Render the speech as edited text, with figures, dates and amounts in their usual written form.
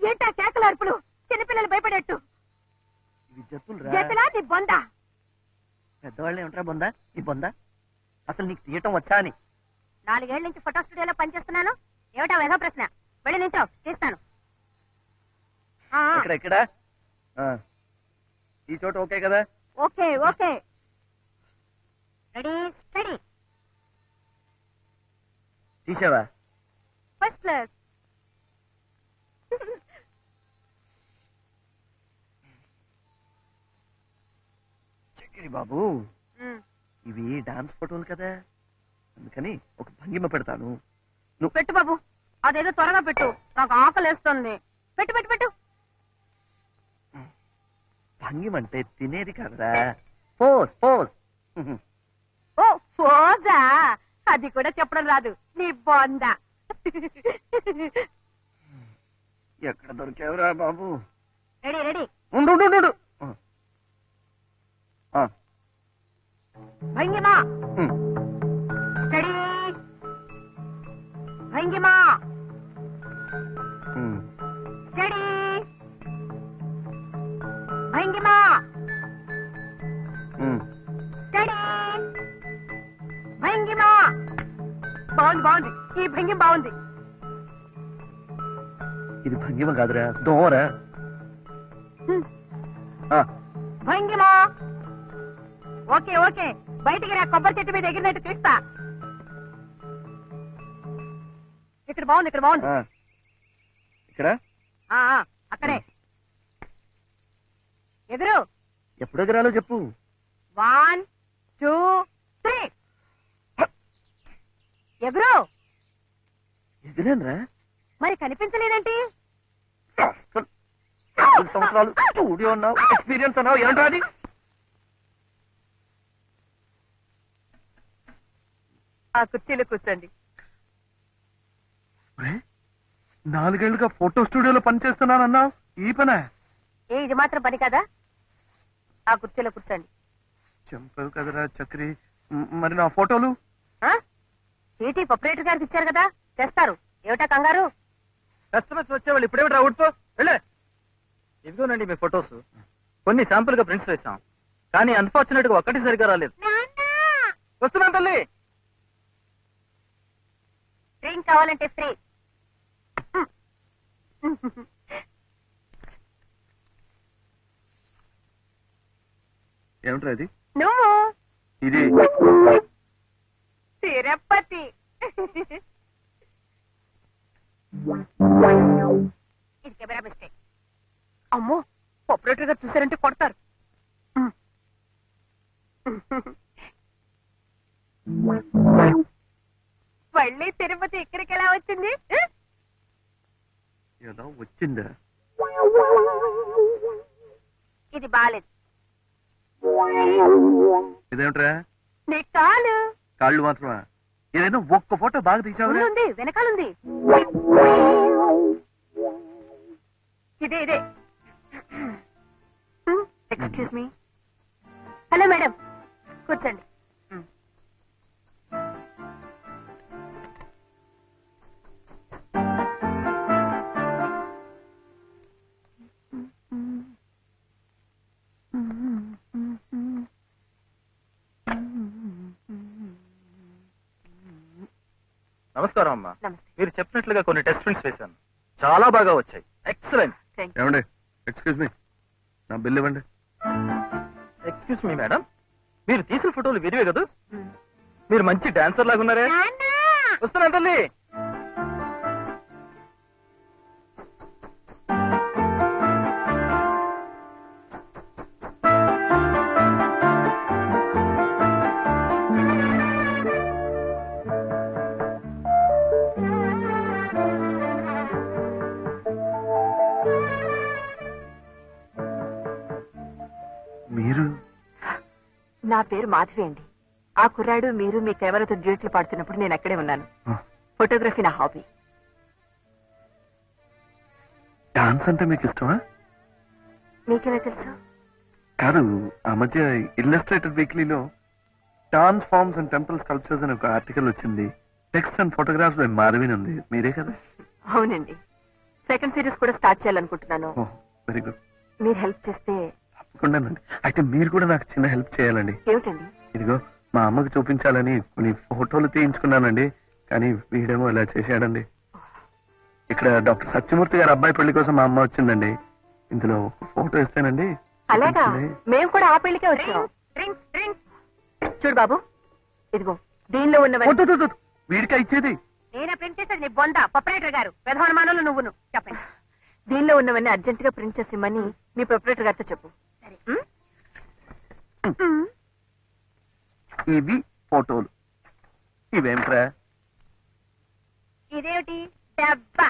ఏంటా కేకల అరుపులు? చిన్నపిల్లలు భయపడేట్టు. జతలా నీ బొంద. పెద్దవాళ్ళు ఏమంటారా బొంద? నీ బొంద అసలు నీకు తీయటం వచ్చా అని. 4 ఏళ్ల నుంచి ఫోటో స్టూడియోలో పనిచేస్తున్నాను. ఏమిటా వేధ ప్రశ్న? వెళ్ళి నించో, తీస్తాను. ఇక్కడ ఈ చోట ఓకే కదా? Okay okay. Ready steady. తీసావా? First class. చక్రి బాబు, ఇవి డాన్స్ ఫోటోలు కదా, అందుకని ఒక భంగిమ పెడతాను. నువ్వు పెట్టు బాబు, అదేదో త్వరగా పెట్టు, నాకు ఆకలేస్తుంది. పెట్టు పెట్టు పెట్టు. భంగిమ అంటే తినేది కాదురా, పోస్ పోస్. ఓ పోజా, అది కూడా చెప్పడం రాదు నీ బొంద. ఎక్కడ దొరికావురా బాబు? Ready ready. ఉండు. భంగిమా స్టడీ. భంగిమా స్టడీ. భంగిమా స్టడీ. భంగిమా. బాగుంది బాగుంది, ఈ భంగిమ బాగుంది. ఇది భంగిమ కాదురా, దోమరా. భంగిమా. ఓకే ఓకే, బయటికి రా, కొబ్బరి చెట్టు మీద ఎగిరినట్టు తీస్తా. ఇక్కడ బాగుంది, ఇక్కడ బాగుంది. ఇక్కడ అక్కడే ఎదురు. ఎప్పుడు ఎగరాలో చెప్పు. 1 2 3. ఎగురు. ఎగిరానరా? మరి కనిపించలేదేంటి? సంవత్సరాలు స్టూడియో అన్నావు, ఎక్స్పీరియన్స్ అన్నావు, ఏంట్రా అది? ఆ కుర్చీలో కూర్చోండి. 4 ఏళ్లుగా ఫోటో స్టూడియోలో పనిచేస్తున్నానన్నావు, ఈ పనే? ఇది మాత్రం పని కదా. ఆ కుర్చీలో కూర్చోండి. చంపావు కదరా చక్రి. మరి నా ఫోటోలు? చీటీ ప్రొపరేటర్ గారికి ఇచ్చారు కదా, తెస్తారు. ఏమిటా కంగారు? కస్టమర్స్ వచ్చేవాళ్ళు ఇప్పుడేమిటి అవుట్పో వెళ్ళే. ఇదిగోనండి మీ ఫొటోస్. కొన్ని శాంపుల్ గా ప్రింట్స్ వేసాం, కానీ అన్ఫార్చునేట్ గా ఒక్కటి సరిగా రాలేదు. వస్తున్నాం తల్లి. డ్రింక్ కావాలంటే ఫ్రీ. ఏమిట్రా ఇది? నువ్వు ఇది తిరుపతి. ఇది కెమెరా మిస్టేక్. అమ్మో, ఆపరేటర్ గారు చూసారంటే కొడతారు. మళ్ళీ తిరుపతి ఇక్కడికి ఎలా వచ్చింది? ఎలా వచ్చిందా? ఇది బాలేదు. ఇదేమిట్రా? నీ కాలు. కాళ్ళు మాత్రమా? ఏదైనా ఒక్క ఫోటో బాగా తీసావురా? ఉంది, వెనకాలుంది. ఇదే ఇదే. Excuse me. హలో మేడం, కూర్చోండి. నమస్కారం అమ్మా. మీరు చెప్పినట్లుగా కొన్ని టెస్ట్ ప్రింట్స్ వేశాను, చాలా బాగా వచ్చాయి. ఎక్సలెంట్. ఏమండి, ఎక్స్క్యూజ్ మీ, నా బిల్ ఇవ్వండి. ఎక్స్క్యూజ్ మీ మేడం, మీరు తీసిన ఫోటోలు వీరివే కదా? మీరు మంచి డాన్సర్ లాగా ఉన్నారే. వస్తున్నా తల్లి. మీరు? నా పేరు మాధవి అండి. ఆ కుర్రాడు మీరు మీ కెమెరాతో డ్యూట్లు పాడుతున్నప్పుడు నేను అక్కడే ఉన్నాను. ఫోటోగ్రఫీ నా హాబీ. డాన్స్ అంటే మీకు ఇష్టమా? మీకెలా తెలుసు? కాదు, ఆ మధ్య ఇల్లస్ట్రేటెడ్ వీక్లీలో dance forms and temple sculptures అని ఒక ఆర్టికల్ వచ్చింది. Text and photographs by Madhavi ఉంది. మీరే కదా? అవునండి. సెకండ్ సిరీస్ కూడా స్టార్ట్ చేయాలనుకుంటున్నాను. Very good. మీరు హెల్ప్ చేస్తే. తప్పకుండానండి. అయితే మీరు కూడా నాకు చిన్న హెల్ప్ చేయాలండి. ఏమిటండి? ఇదిగో మా అమ్మకి చూపించాలని కొన్ని ఫోటోలు తీయించుకున్నానండి, కానీ వీడేమో ఇలా చేశాడండి. ఇక్కడ డాక్టర్ సత్యమూర్తి గారి అబ్బాయి పెళ్లి కోసం మా అమ్మ వచ్చిందండి. ఇందులో ఒక ఫోటో ఇస్తేనండి. అలాగా, మేము కూడా ఆ పెళ్లికే వచ్చాం. చూడు బాబు, ఇదిగో దీనిలో ఉన్నవన్నీ. వద్దు, వద్దు, వద్దు. వీడికా ఇచ్చేది? నేనే ప్రింట్ చేసేది నీ బొంద ప్రొపరేటర్ గారు. ప్రధానమానులు నువ్వును చెప్పండి. దీనిలో ఉన్నవన్నీ అర్జెంట్ గా ప్రింట్ చేసి ఇమ్మని మీ ప్రొపరేటర్ గారితో చెప్పు. ఇవి ఫోటోలు. ఇవేమిట్రా? ఇదేమిటి డబ్బా?